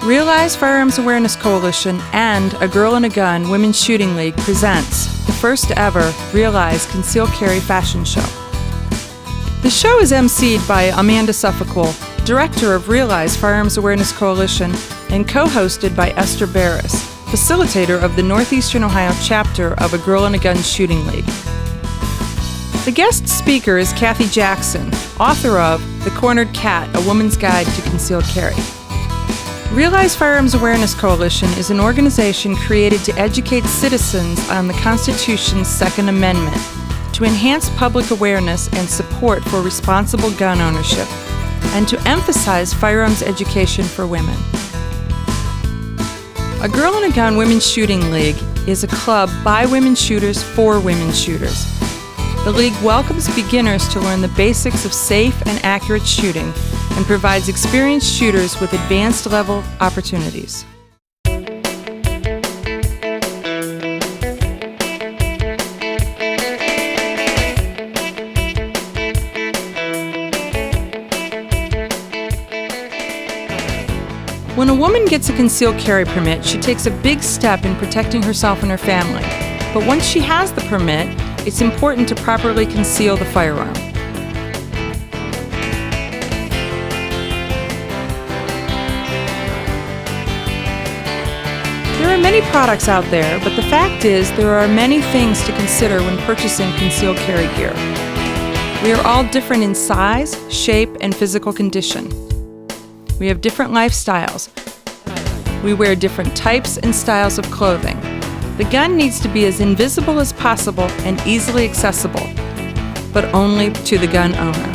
Realize Firearms Awareness Coalition and A Girl and a Gun Women's Shooting League presents the first ever Realize Concealed Carry Fashion Show. The show is emceed by Amanda Suffolk, Director of Realize Firearms Awareness Coalition, and co-hosted by Esther Barris, Facilitator of the Northeastern Ohio chapter of A Girl and a Gun Shooting League. The guest speaker is Kathy Jackson, author of The Cornered Cat, A Woman's Guide to Concealed Carry. Realize Firearms Awareness Coalition is an organization created to educate citizens on the Constitution's Second Amendment, to enhance public awareness and support for responsible gun ownership, and to emphasize firearms education for women. A Girl and a Gun Women's Shooting League is a club by women shooters for women shooters. The league welcomes beginners to learn the basics of safe and accurate shooting and provides experienced shooters with advanced level opportunities. When a woman gets a concealed carry permit, she takes a big step in protecting herself and her family. But once she has the permit, it's important to properly conceal the firearm. There are many products out there, but the fact is there are many things to consider when purchasing concealed carry gear. We are all different in size, shape, and physical condition. We have different lifestyles. We wear different types and styles of clothing. The gun needs to be as invisible as possible and easily accessible, but only to the gun owner.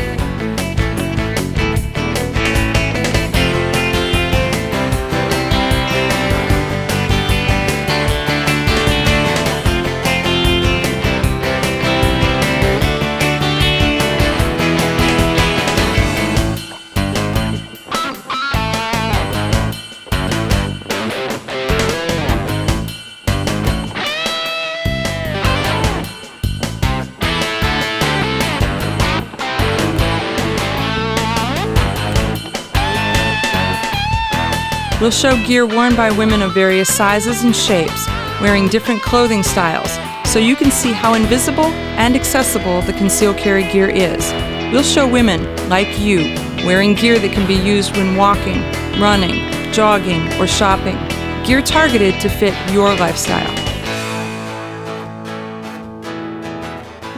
We'll show gear worn by women of various sizes and shapes, wearing different clothing styles, so you can see how invisible and accessible the concealed carry gear is. We'll show women, like you, wearing gear that can be used when walking, running, jogging, or shopping, gear targeted to fit your lifestyle.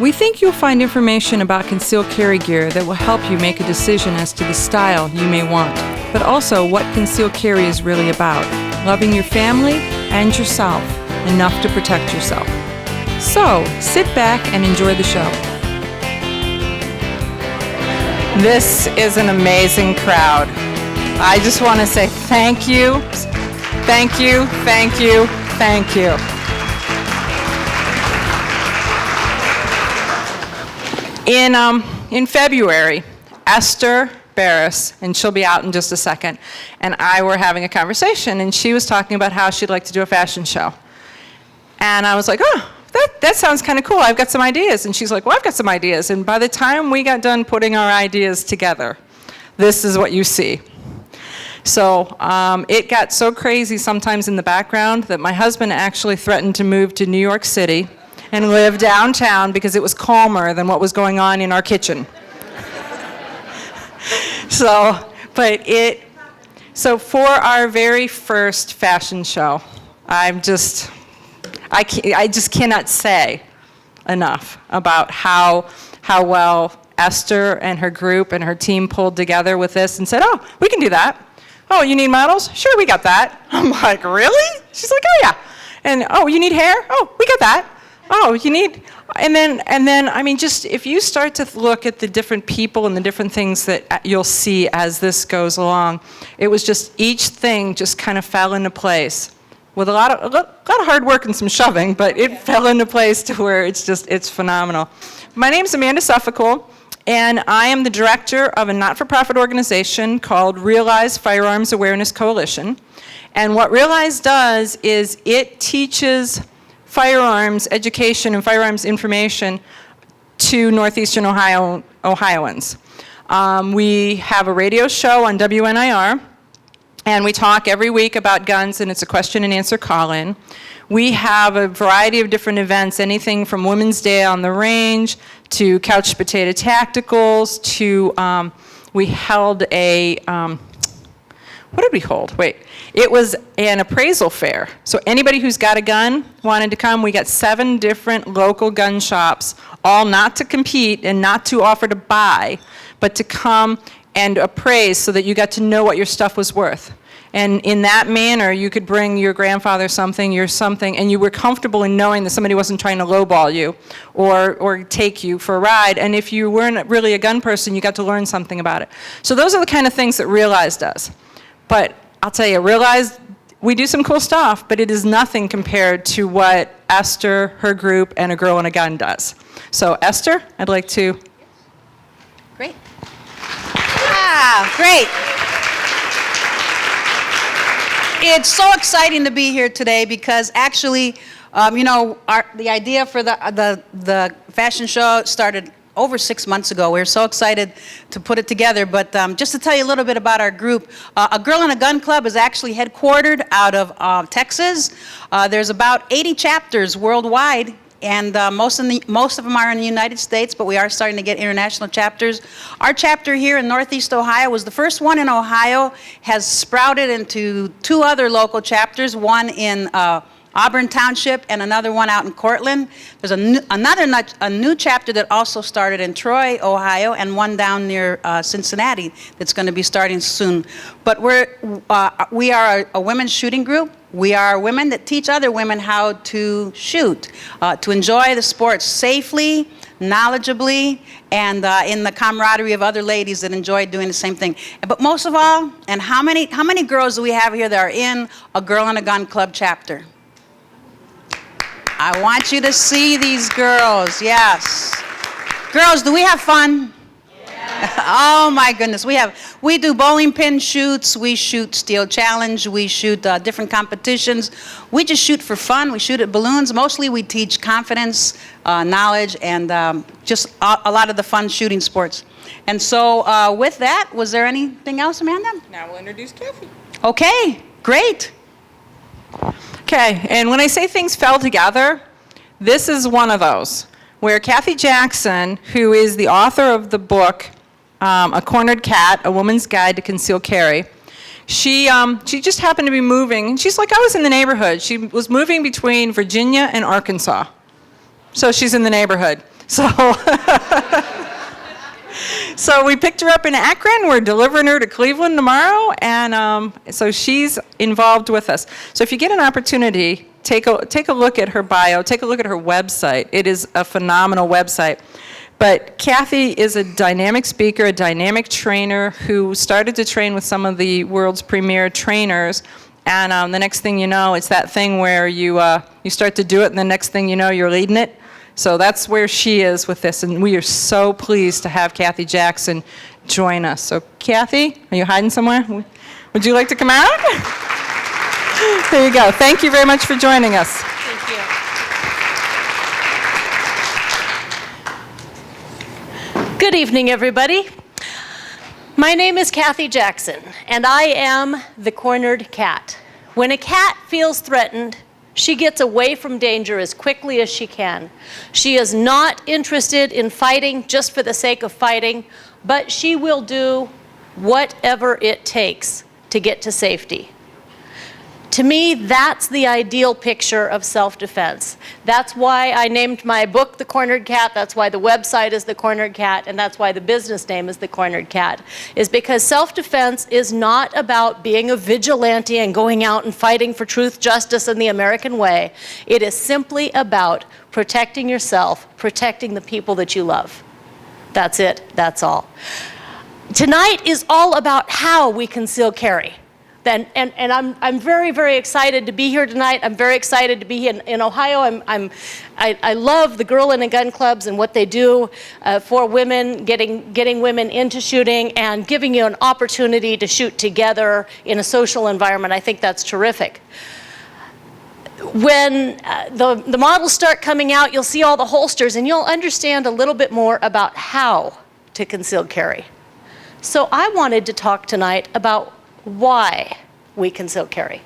We think you'll find information about concealed carry gear that will help you make a decision as to the style you may want, but also what concealed carry is really about, loving your family and yourself enough to protect yourself. So, sit back and enjoy the show. This is an amazing crowd. I just want to say thank you, thank you, thank you, thank you. In February, Esther Barris, and she'll be out in just a second, and I were having a conversation, and she was talking about how she'd like to do a fashion show. And I was like, oh, that sounds kind of cool. I've got some ideas. And she's like, well, I've got some ideas. And by the time we got done putting our ideas together, this is what you see. So it got so crazy sometimes in the background that my husband actually threatened to move to New York City and live downtown because it was calmer than what was going on in our kitchen. So for our very first fashion show, I just cannot say enough about how well Esther and her group and her team pulled together with this and said, oh, we can do that. Oh, you need models? Sure, we got that. I'm like, really? She's like, oh yeah. And oh, you need hair? Oh, we got that. Oh, you need, and then, I mean, just if you start to look at the different people and the different things that you'll see as this goes along, it was just each thing just kind of fell into place with a lot of hard work and some shoving, but it fell into place to where it's phenomenal. My name is Amanda Suffolk, and I am the director of a not-for-profit organization called Realize Firearms Awareness Coalition. And what Realize does is it teaches firearms education and firearms information to Northeastern Ohioans. We have a radio show on WNIR, And we talk every week about guns, and it's a question and answer call-in. We have a variety of different events, anything from Women's Day on the range to couch potato tacticals to, we held a, what did we hold? Wait. It was an appraisal fair. So anybody who's got a gun wanted to come. We got 7 different local gun shops, all not to compete and not to offer to buy, but to come and appraise so that you got to know what your stuff was worth. And in that manner, you could bring your grandfather something, your something, and you were comfortable in knowing that somebody wasn't trying to lowball you or take you for a ride. And if you weren't really a gun person, you got to learn something about it. So those are the kind of things that Realize does. But I'll tell you, Realize, we do some cool stuff, but it is nothing compared to what Esther, her group, and A Girl and a Gun does. So Esther, I'd like to. Great. Yeah, great. It's so exciting to be here today because actually, the idea for the fashion show started over 6 months ago. We were so excited to put it together. But just to tell you a little bit about our group, A Girl and a Gun Club is actually headquartered out of Texas. There's about 80 chapters worldwide. And most of them are in the United States, but we are starting to get international chapters. Our chapter here in Northeast Ohio was the first one in Ohio, has sprouted into 2 other local chapters, one in Auburn Township and another one out in Cortland. There's a new chapter that also started in Troy, Ohio, and one down near Cincinnati that's going to be starting soon. But we are a women's shooting group. We are women that teach other women how to shoot, to enjoy the sport safely, knowledgeably, and in the camaraderie of other ladies that enjoy doing the same thing. But most of all, and how many girls do we have here that are in A Girl and a Gun Club chapter? I want you to see these girls, yes. Girls, do we have fun? Oh my goodness, we do bowling pin shoots, we shoot steel challenge, we shoot different competitions. We just shoot for fun, we shoot at balloons. Mostly we teach confidence, knowledge, and just a lot of the fun shooting sports. And so with that, was there anything else, Amanda? Now we'll introduce Kathy. Okay, great. Okay, and when I say things fell together, this is one of those, where Kathy Jackson, who is the author of the book, A Cornered Cat, A Woman's Guide to Concealed Carry, she just happened to be moving, and she's like, I was in the neighborhood. She was moving between Virginia and Arkansas. So she's in the neighborhood. So we picked her up in Akron. We're delivering her to Cleveland tomorrow, and so she's involved with us. So if you get an opportunity, take a look at her bio, take a look at her website. It is a phenomenal website. But Kathy is a dynamic speaker, a dynamic trainer who started to train with some of the world's premier trainers. And the next thing you know, it's that thing where you start to do it, and the next thing you know, you're leading it. So that's where she is with this, and we are so pleased to have Kathy Jackson join us. So Kathy, are you hiding somewhere? Would you like to come out? There you go. Thank you very much for joining us. Thank you. Good evening, everybody. My name is Kathy Jackson, and I am the cornered cat. When a cat feels threatened, she gets away from danger as quickly as she can. She is not interested in fighting just for the sake of fighting, but she will do whatever it takes to get to safety. To me, that's the ideal picture of self-defense. That's why I named my book The Cornered Cat, that's why the website is The Cornered Cat, and that's why the business name is The Cornered Cat, is because self-defense is not about being a vigilante and going out and fighting for truth, justice, and the American way. It is simply about protecting yourself, protecting the people that you love. That's it, that's all. Tonight is all about how we conceal carry. And I'm very, very excited to be here tonight. I'm very excited to be in Ohio. I love the Girl and a Gun clubs and what they do for women, getting women into shooting and giving you an opportunity to shoot together in a social environment. I think that's terrific. When the models start coming out, you'll see all the holsters and you'll understand a little bit more about how to conceal carry. So I wanted to talk tonight about why we conceal carry.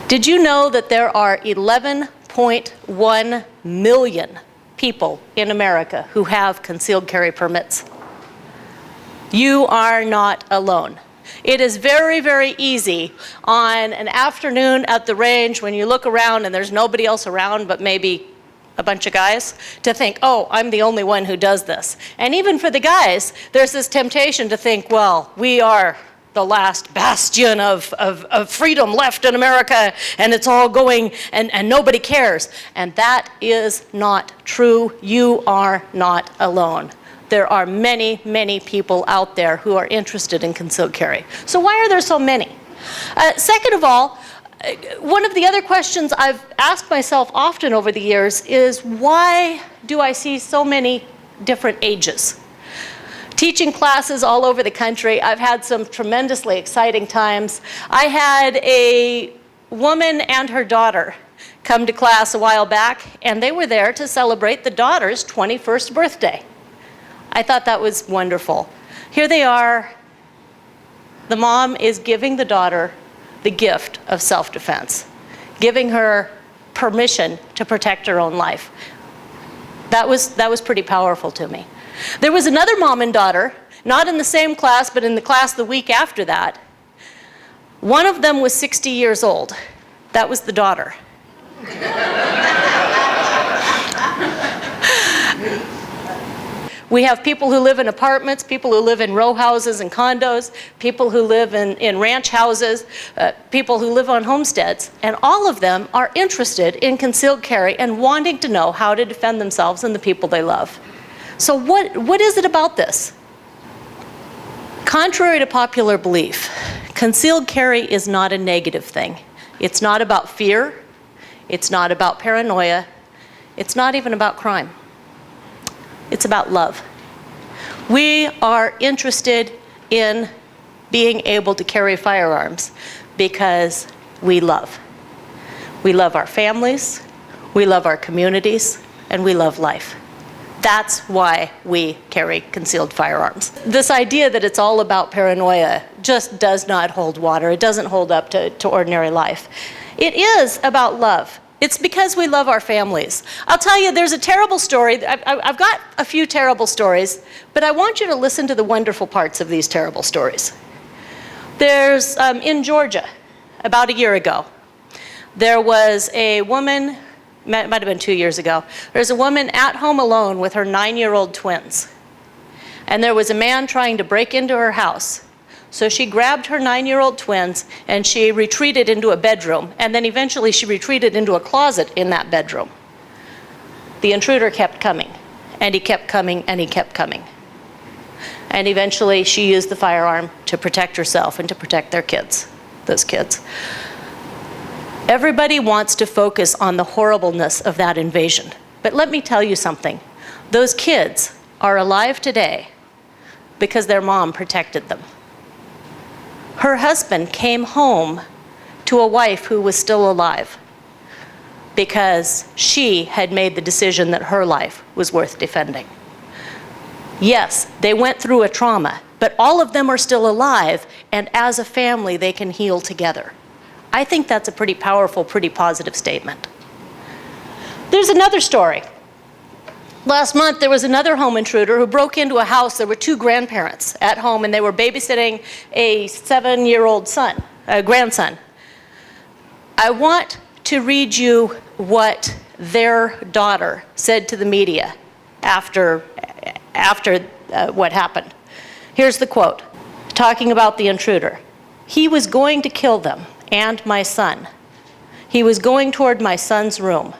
Did you know that there are 11.1 million people in America who have concealed carry permits? You are not alone. It is very, very easy on an afternoon at the range when you look around and there's nobody else around but maybe a bunch of guys to think, oh, I'm the only one who does this. And even for the guys, there's this temptation to think, well, we are the last bastion of freedom left in America, and it's all going, and nobody cares. And that is not true. You are not alone. There are many, many people out there who are interested in concealed carry. So why are there so many? Second of all, one of the other questions I've asked myself often over the years is, why do I see so many different ages? Teaching classes all over the country, I've had some tremendously exciting times. I had a woman and her daughter come to class a while back, and they were there to celebrate the daughter's 21st birthday. I thought that was wonderful. Here they are. The mom is giving the daughter the gift of self-defense, giving her permission to protect her own life. That was pretty powerful to me. There was another mom and daughter, not in the same class, but in the class the week after that. One of them was 60 years old. That was the daughter. We have people who live in apartments, people who live in row houses and condos, people who live in ranch houses, people who live on homesteads, and all of them are interested in concealed carry and wanting to know how to defend themselves and the people they love. So what is it about this? Contrary to popular belief, concealed carry is not a negative thing. It's not about fear. It's not about paranoia. It's not even about crime. It's about love. We are interested in being able to carry firearms because we love. We love our families, we love our communities, and we love life. That's why we carry concealed firearms. This idea that it's all about paranoia just does not hold water. It doesn't hold up to ordinary life. It is about love. It's because we love our families. I'll tell you, there's a terrible story. I've got a few terrible stories, but I want you to listen to the wonderful parts of these terrible stories. There's, in Georgia, about a year ago, there was a woman, might have been 2 years ago, there's a woman at home alone with her 9-year-old twins. And there was a man trying to break into her house. So she grabbed her 9-year-old twins and she retreated into a bedroom, and then eventually she retreated into a closet in that bedroom. The intruder kept coming, and he kept coming, and he kept coming. And eventually she used the firearm to protect herself and to protect their kids, those kids. Everybody wants to focus on the horribleness of that invasion. But let me tell you something. Those kids are alive today because their mom protected them. Her husband came home to a wife who was still alive because she had made the decision that her life was worth defending. Yes, they went through a trauma, but all of them are still alive, and as a family, they can heal together. I think that's a pretty powerful, pretty positive statement. There's another story. Last month, there was another home intruder who broke into a house. There were 2 grandparents at home, and they were babysitting a 7-year-old grandson. I want to read you what their daughter said to the media after what happened. Here's the quote, talking about the intruder. "He was going to kill them and my son. He was going toward my son's room.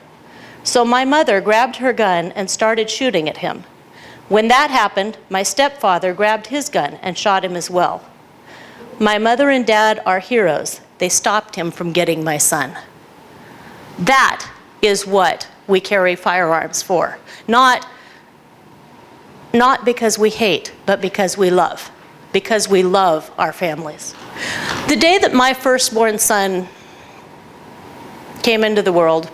So my mother grabbed her gun and started shooting at him. When that happened, my stepfather grabbed his gun and shot him as well. My mother and dad are heroes. They stopped him from getting my son." That is what we carry firearms for. Not because we hate, but because we love. Because we love our families. The day that my firstborn son came into the world,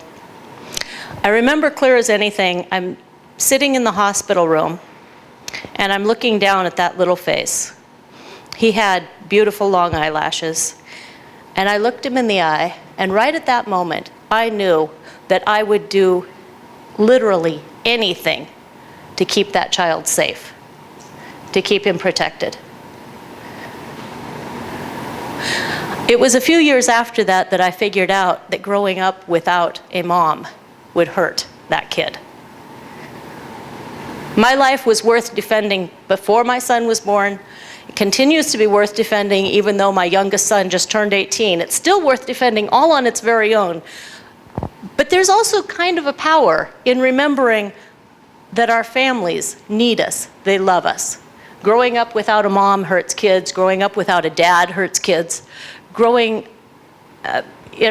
I remember clear as anything. I'm sitting in the hospital room, and I'm looking down at that little face. He had beautiful long eyelashes, And I looked him in the eye, and right at that moment, I knew that I would do literally anything to keep that child safe, to keep him protected. It was a few years after that that I figured out that growing up without a mom would hurt that kid. My life was worth defending before my son was born. It continues to be worth defending even though my youngest son just turned 18. It's still worth defending all on its very own. But there's also kind of a power in remembering that our families need us. They love us. Growing up without a mom hurts kids. Growing up without a dad hurts kids. It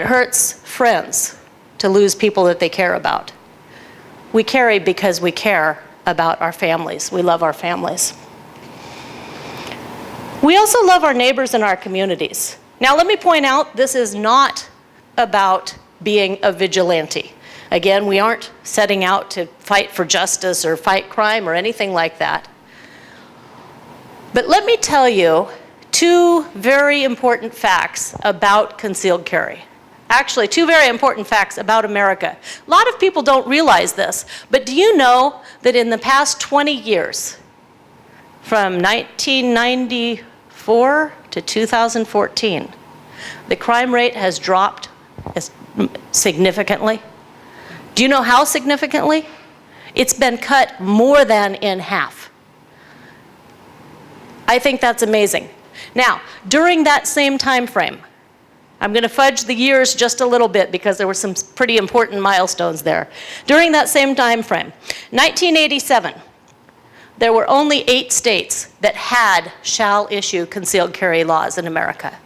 hurts friends to lose people that they care about. We carry because we care about our families. We love our families. We also love our neighbors and our communities. Now let me point out, this is not about being a vigilante. Again, we aren't setting out to fight for justice or fight crime or anything like that. But let me tell you two very important facts about concealed carry. Actually, two very important facts about America. A lot of people don't realize this, but do you know that in the past 20 years, from 1994 to 2014, the crime rate has dropped significantly? Do you know how significantly? It's been cut more than in half. I think that's amazing. Now, during that same time frame, I'm going to fudge the years just a little bit because there were some pretty important milestones there. During that same time frame, 1987, there were only 8 states that had shall issue concealed carry laws in America.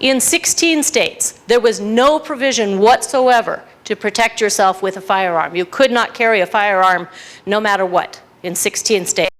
In 16 states, there was no provision whatsoever to protect yourself with a firearm. You could not carry a firearm no matter what in 16 states.